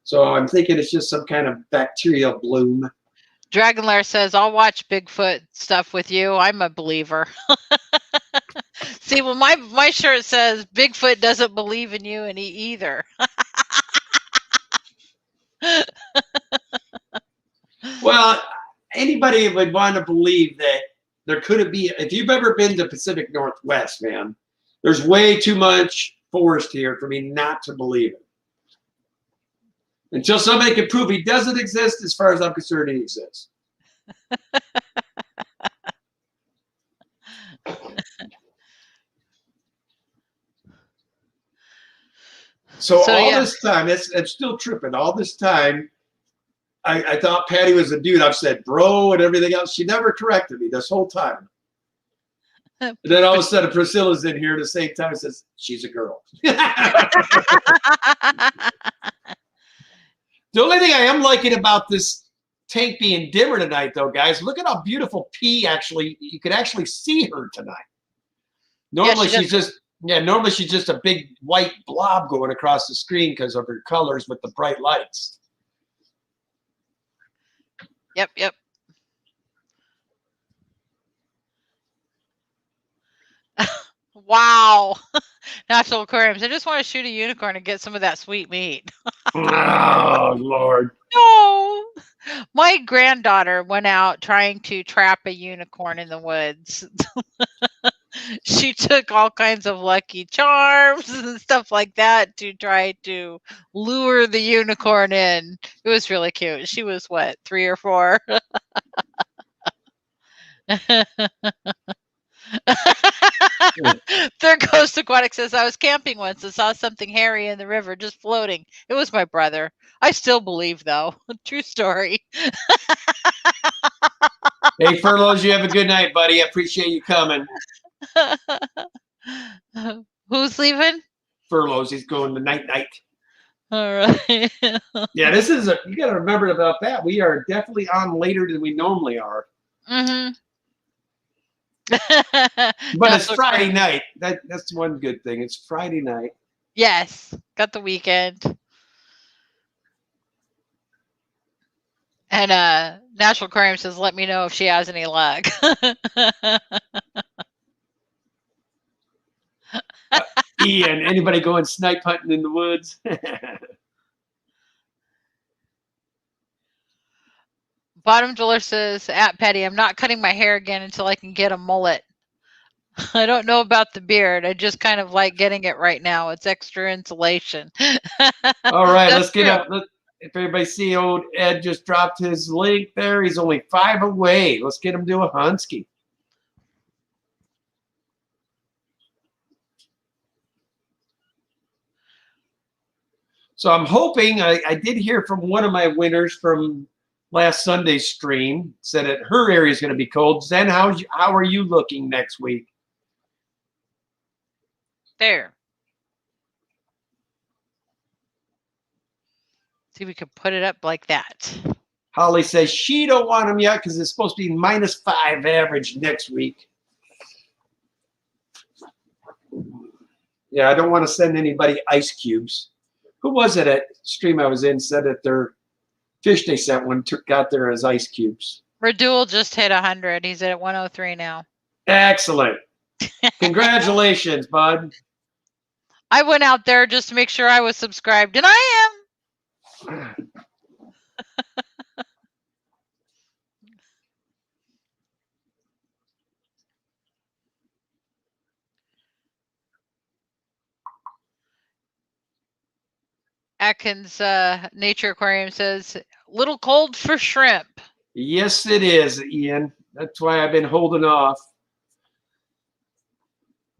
So I'm thinking it's just some kind of bacterial bloom. Dragonlair says, I'll watch Bigfoot stuff with you. I'm a believer. See, well, my shirt says Bigfoot doesn't believe in you, and he either. Well, anybody would want to believe that there could be, if you've ever been to Pacific Northwest, man, there's way too much forest here for me not to believe it. Until somebody can prove he doesn't exist, as far as I'm concerned, he exists. So all this time, it's still tripping. All this time, I thought Patty was a dude. I've said bro and everything else. She never corrected me this whole time. And then all of a sudden, Priscilla's in here at the same time and says, she's a girl. The only thing I am liking about this tank being dimmer tonight, though, guys, look at how beautiful P actually, you can actually see her tonight. Normally she's just a big white blob going across the screen because of her colors with the bright lights. Yep. Wow. National aquariums. I just want to shoot a unicorn and get some of that sweet meat. Oh, Lord. No. My granddaughter went out trying to trap a unicorn in the woods. She took all kinds of Lucky Charms and stuff like that to try to lure the unicorn in. It was really cute. She was what, 3 or 4? Third Coast Aquatic says, I was camping once and saw something hairy in the river just floating. It was my brother. I still believe, though. True story. Hey, Furloughs, you have a good night, buddy. I appreciate you coming. Who's leaving? Furloughs, he's going to night-night. All right. Yeah, you got to remember about that. We are definitely on later than we normally are. Mm-hmm. But it's Friday night. That's one good thing. It's Friday night. Yes, got the weekend. And Natural Aquarium says, let me know if she has any luck. Ian, anybody going snipe hunting in the woods? Bottom Dweller says, at Petty, I'm not cutting my hair again until I can get a mullet. I don't know about the beard. I just kind of like getting it right now. It's extra insulation. All right, let's get up. If everybody see old Ed just dropped his link there, he's only 5 away. Let's get him to a Hunsky. So I'm hoping, I did hear from one of my winners from last Sunday's stream, said that her area is going to be cold. Zen, how are you looking next week? There. See if we can put it up like that. Holly says she don't want them yet because it's supposed to be -5 average next week. Yeah, I don't want to send anybody ice cubes. Who was it at stream I was in said that their fish they sent one got there as ice cubes? Radul just hit 100. He's at 103 now. Excellent. Congratulations, bud. I went out there just to make sure I was subscribed, and I am. Atkins Nature Aquarium says, little cold for shrimp. Yes, it is, Ian. That's why I've been holding off.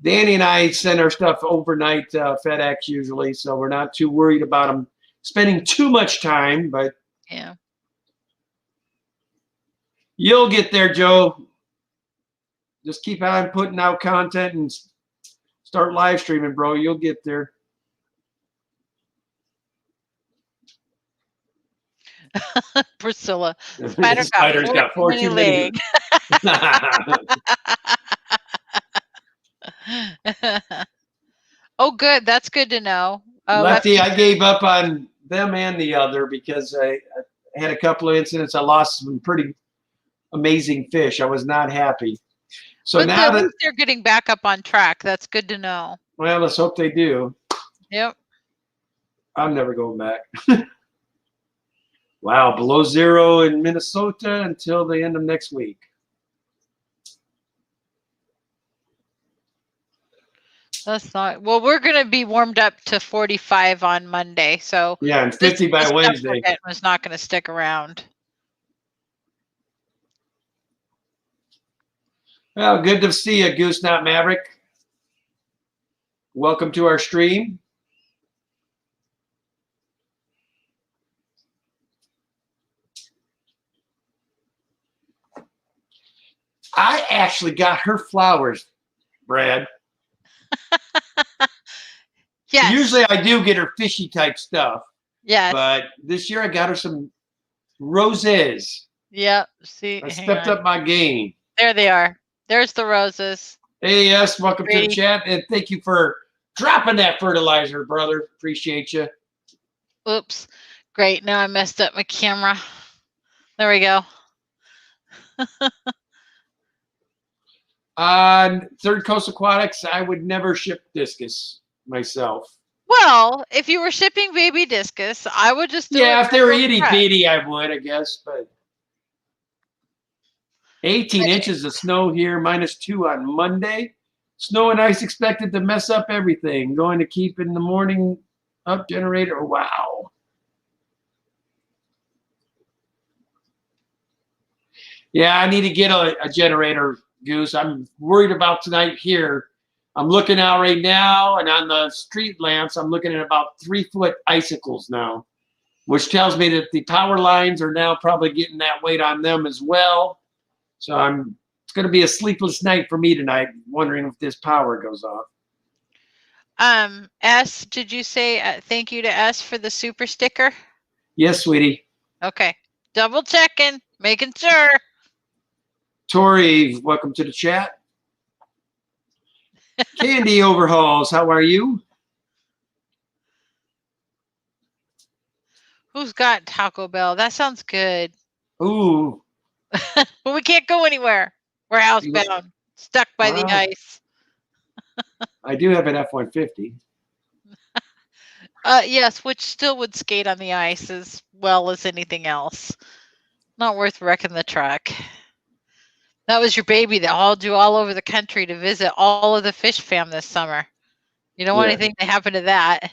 Danny and I send our stuff overnight FedEx usually, so we're not too worried about them spending too much time, but yeah, you'll get there, Joe. Just keep on putting out content and start live streaming, bro. You'll get there. Priscilla. Spider's got 4 too many. Oh, good. That's good to know. Lefty, I gave up on them and the other because I had a couple of incidents. I lost some pretty amazing fish. I was not happy. So but now that they're getting back up on track, that's good to know. Well, let's hope they do. Yep. I'm never going back. Wow, below 0 in Minnesota until the end of next week. That's not well. We're going to be warmed up to 45 on Monday, so yeah, and 50 by Wednesday. Was not going to stick around. Well, good to see you, Goose Not Maverick. Welcome to our stream. I actually got her flowers, Brad. Yes. Usually I do get her fishy type stuff. Yes. But this year I got her some roses. Yep. See, I stepped up my game. There they are. There's the roses. Hey, yes, welcome to the chat, and thank you for dropping that fertilizer, brother. Appreciate you. Oops. Great. Now I messed up my camera. There we go. On Third Coast Aquatics, I would never ship discus myself. Well, if you were shipping baby discus, I would just do Yeah, it if they were real itty fresh. bitty, I would, I guess. But 18 inches of snow here, -2 on Monday. Snow and ice expected to mess up everything. Going to keep in the morning up generator. Wow. Yeah, I need to get a generator, Goose. I'm worried about tonight here. I'm looking out right now, and on the street lamps, I'm looking at about 3-foot icicles now, which tells me that the power lines are now probably getting that weight on them as well. So it's going to be a sleepless night for me tonight, wondering if this power goes off. S, did you say thank you to S for the super sticker? Yes, sweetie. Okay. Double checking, making sure. Tori, welcome to the chat. Candy Overhauls, how are you? Who's got Taco Bell? That sounds good. Ooh. But we can't go anywhere. We're housebound, stuck by the ice. I do have an F-150. Yes, which still would skate on the ice as well as anything else. Not worth wrecking the truck. That was your baby that hauled you all over the country to visit all of the fish fam this summer. You don't want anything to happen to that.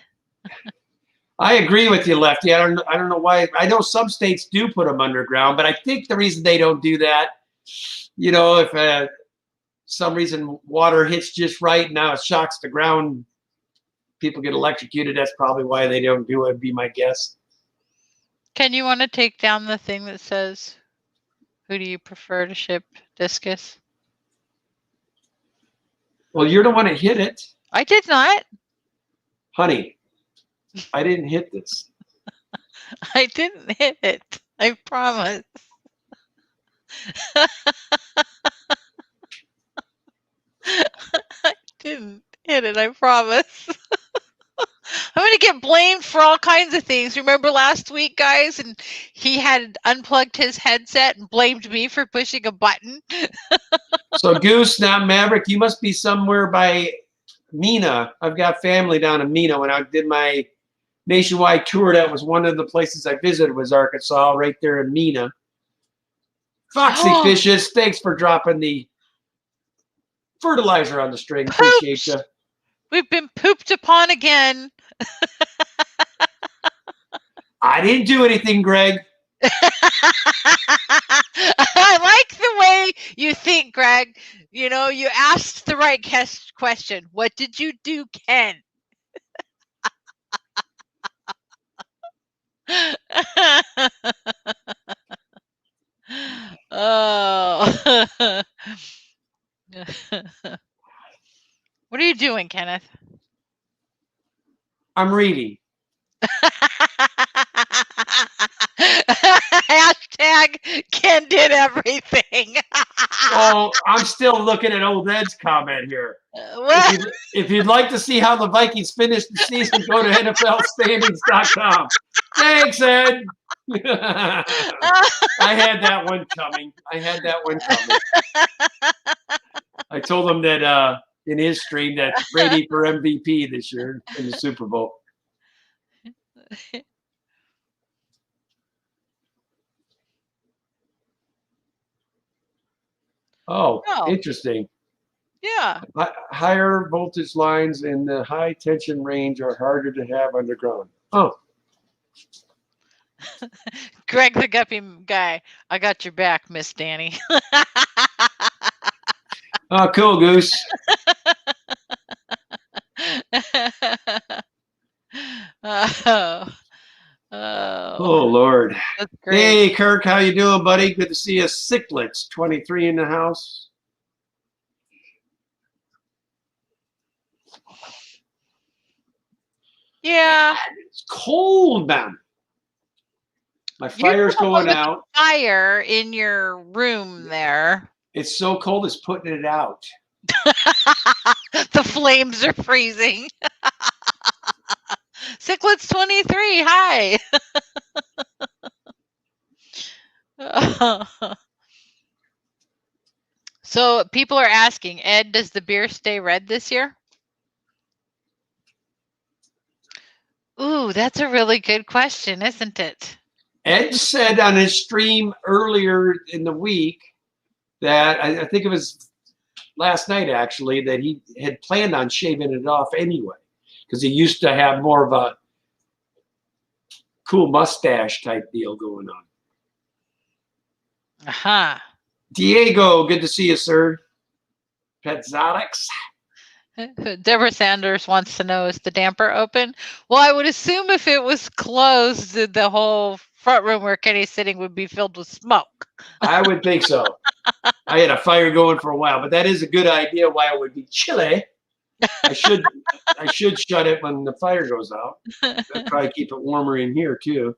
I agree with you, Lefty. I don't know why. I know some states do put them underground, but I think the reason they don't do that, you know, if some reason water hits just right, now it shocks the ground, people get electrocuted. That's probably why they don't do it, would be my guess. Ken, you want to take down the thing that says, who do you prefer to ship discus? Well, you're the one that hit it. I did not. Honey, I didn't hit this. I didn't hit it. I promise. I didn't hit it. I promise. I'm going to get blamed for all kinds of things. Remember last week, guys? And he had unplugged his headset and blamed me for pushing a button. So, Goose, now Maverick, you must be somewhere by Mena. I've got family down in Mena. When I did my nationwide tour, that was one of the places I visited was Arkansas, right there in Mena. Foxy Fishes, thanks for dropping the fertilizer on the string. Appreciate you. We've been pooped upon again. I didn't do anything, Greg. I like the way you think, Greg. You know, you asked the right question. What did you do, Ken? Oh. What are you doing, Kenneth? I'm reading. Hashtag Ken did everything. Oh, I'm still looking at old Ed's comment here. If you'd like to see how the Vikings finished the season, go to NFLstandings.com. Thanks, Ed. I had that one coming. I told him that in his stream that Brady for MVP this year in the Super Bowl. Oh, interesting. Yeah. Higher voltage lines in the high tension range are harder to have underground. Oh. Greg the Guppy guy, I got your back, Miss Danny. Oh, cool, Goose. Oh, Lord. That's great. Hey, Kirk, how you doing, buddy? Good to see you. Sicklets, 23 in the house. Yeah. It's cold, man. My fire's going out. Fire in your room there. It's so cold, it's putting it out. The flames are freezing. Sicklets 23, hi. So people are asking, Ed, does the beer stay red this year? Ooh, that's a really good question, isn't it? Ed said on his stream earlier in the week that I think it was last night actually that he had planned on shaving it off anyway because he used to have more of a cool mustache type deal going on. Aha. Diego, good to see you, sir. Petzalix. Deborah Sanders wants to know, is the damper open? Well, I would assume if it was closed, the whole front room where Kenny's sitting would be filled with smoke. I would think so. I had a fire going for a while, but that is a good idea why it would be chilly. I should shut it when the fire goes out. That'd probably keep it warmer in here too.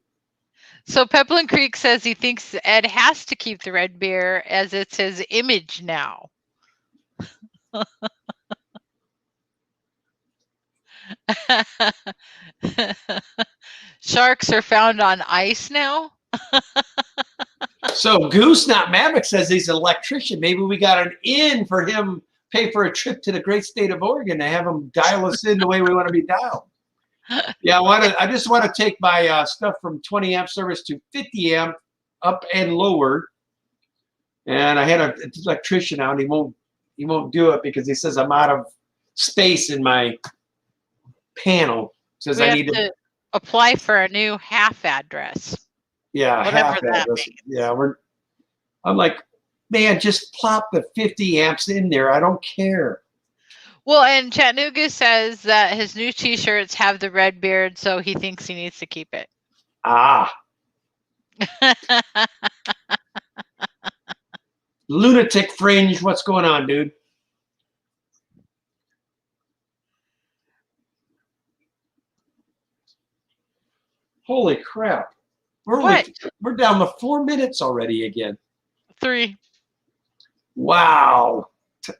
So Peplin Creek says he thinks Ed has to keep the red beer as it's his image now. Sharks are found on ice now. So Goose Not Maverick says he's an electrician. Maybe we got an in for him, pay for a trip to the great state of Oregon to have him dial us in the way we want to be dialed. Yeah, I just want to take my stuff from 20 amp service to 50 amp up and lower. And I had an electrician out, and he won't do it because he says I'm out of space in my panel. Says I need to apply for a new half address. Yeah, whatever half that address. means. Yeah, I'm like, man, just plop the 50 amps in there. I don't care. Well, and Chattanooga says that his new T-shirts have the red beard, so he thinks he needs to keep it. Ah. Lunatic Fringe, what's going on, dude? Holy crap. We're down to 4 minutes already again. 3. Wow.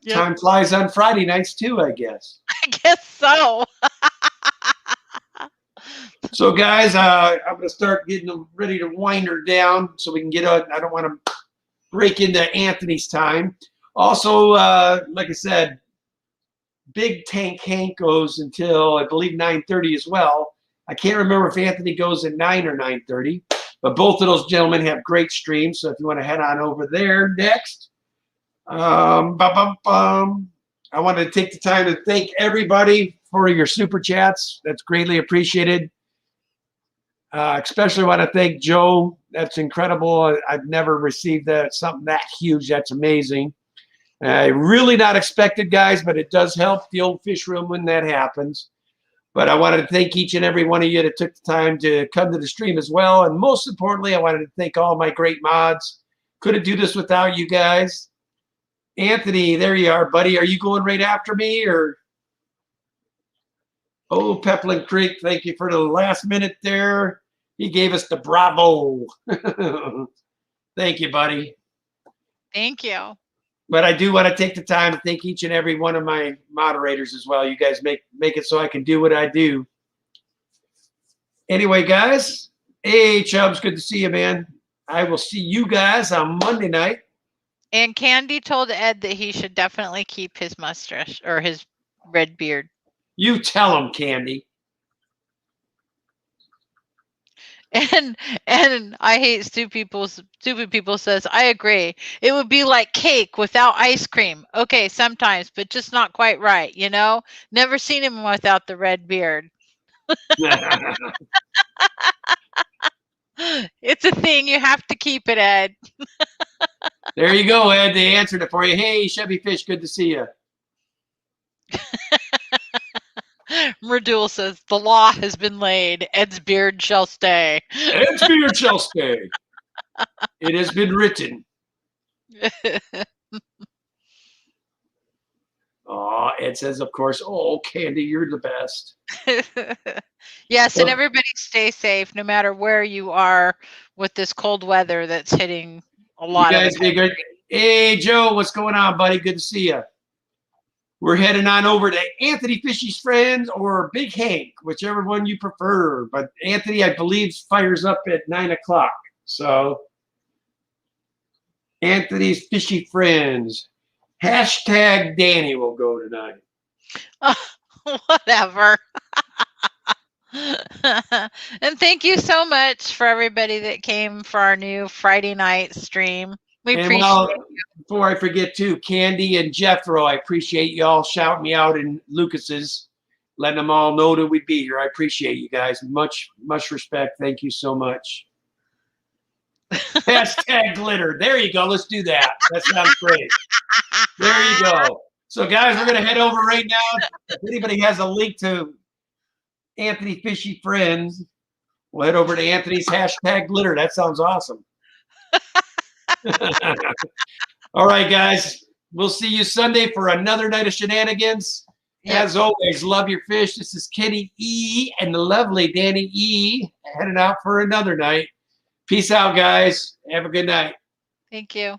Yep. Time flies on Friday nights too, I guess. I guess so. So, guys, I'm going to start getting ready to wind her down so we can get out. I don't want to break into Anthony's time. Also, like I said, Big Tank Hank goes until, I believe, 9:30 as well. I can't remember if Anthony goes at 9 or 9:30, but both of those gentlemen have great streams. So if you want to head on over there next. I wanted to take the time to thank everybody for your super chats. That's greatly appreciated. Especially want to thank Joe. That's incredible. I've never received something that huge. That's amazing. Really not expected, guys, but it does help the old fish room when that happens. But I wanted to thank each and every one of you that took the time to come to the stream as well. And most importantly, I wanted to thank all my great mods. Couldn't do this without you guys. Anthony, there you are, buddy. Are you going right after me or? Oh, Peplin Creek, thank you for the last minute there. He gave us the bravo. Thank you, buddy. Thank you. But I do want to take the time to thank each and every one of my moderators as well. You guys make it so I can do what I do. Anyway, guys. Hey, Chubbs, good to see you, man. I will see you guys on Monday night. And Candy told Ed that he should definitely keep his mustache or his red beard. You tell him, Candy. And I hate stupid people says, I agree. It would be like cake without ice cream. Okay, sometimes, but just not quite right, you know? Never seen him without the red beard. It's a thing. You have to keep it, Ed. There you go, Ed. They answered it for you. Hey, Chevy Fish, good to see you. Merdul says, the law has been laid. Ed's beard shall stay. Ed's beard shall stay. It has been written. Oh, Ed says, of course, oh, Candy, you're the best. Yes, and everybody stay safe no matter where you are with this cold weather that's hitting a lot of you guys. Hey, Joe, what's going on, buddy? Good to see you. We're heading on over to Anthony Fishy's Friends or Big Hank, whichever one you prefer. But Anthony, I believe, fires up at 9 o'clock. So Anthony's Fishy Friends. Hashtag Danny will go tonight. Whatever. And thank you so much for everybody that came for our new Friday night stream. We And appreciate well, it. before I forget too, Candy and Jethro, I appreciate y'all shouting me out in Lucas's, letting them all know that we'd be here. I appreciate you guys. Much respect. Thank you so much. Hashtag glitter. There you go. Let's do that. That sounds great. There you go. So guys, we're going to head over right now. If anybody has a link to Anthony Fishy Friends, we'll head over to Anthony's hashtag glitter. That sounds awesome. All right, guys. We'll see you Sunday for another night of shenanigans. Yep. As always, love your fish. This is Kenny E and the lovely Danny E heading out for another night. Peace out, guys. Have a good night. Thank you.